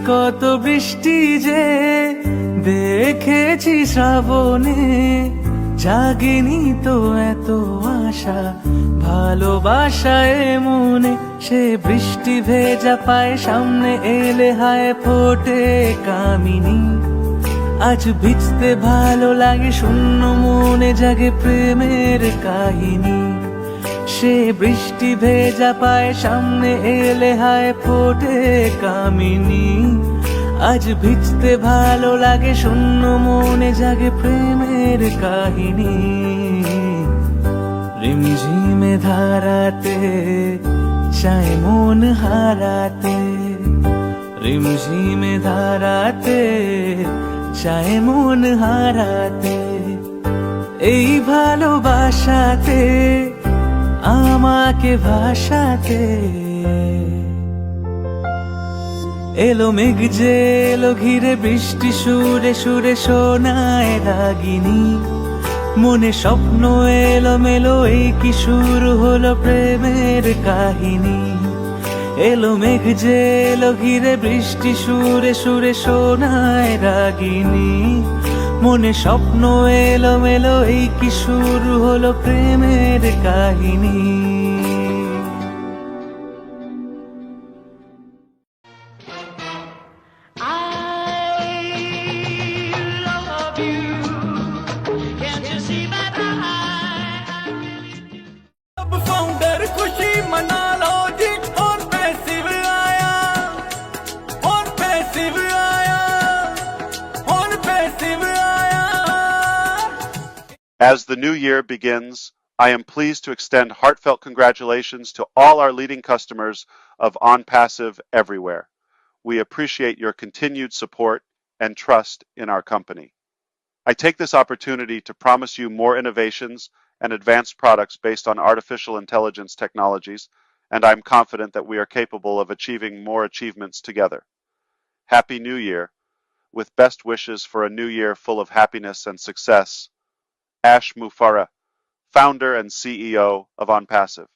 কত বৃষ্টি যে দেখেছি শ্রাবণে, জাগেনি তো এত আশা ভালোবাসায় মনে। সে বৃষ্টি ভেজা পায় সামনে এলে হায় ফোটে কামিনী। আজ ভিজতে ভালো লাগে শূন্য মনে জাগে প্রেমের কাহিনী। সে বৃষ্টি ভেজা পায় সামনে এলে হায় ফোটে কামিনী। আজ ভিজতে ভালো লাগে শূন্য মনে জাগে প্রেমের কাহিনী। রিমঝিমে ধারাতে চায় মন হারাতে, রিমঝিমে ধারাতে চায় মন হারাতে। এই ভালোবাসাতে আমাকে ভাসাতে। এলো মেঘ যে এলো ঘিরে বৃষ্টি সুরে সুরে শোনায় রাগিনী। মনে স্বপ্ন এলো মেলো এই কি শুরু হলো প্রেমের কাহিনী। এলো মেঘ যে এলো ঘিরে বৃষ্টি সুরে সুরে শোনায় রাগিনী। মনে স্বপ্ন এলো মেলো এই কি শুরু হলো প্রেমের কাহিনী। फाउंडर खुशी मना लो जी, और पैसिव आया, और पैसिव आया, और पैसिव आया। As the new year begins, I am pleased to extend heartfelt congratulations to all our leading customers of OnPassive everywhere. We appreciate your continued support and trust in our company. I take this opportunity to promise you more innovations and advanced products based on artificial intelligence technologies, and I'm confident that we are capable of achieving more achievements together. Happy New Year, with best wishes for a new year full of happiness and success. Ash Mufareh, founder and CEO of OnPassive.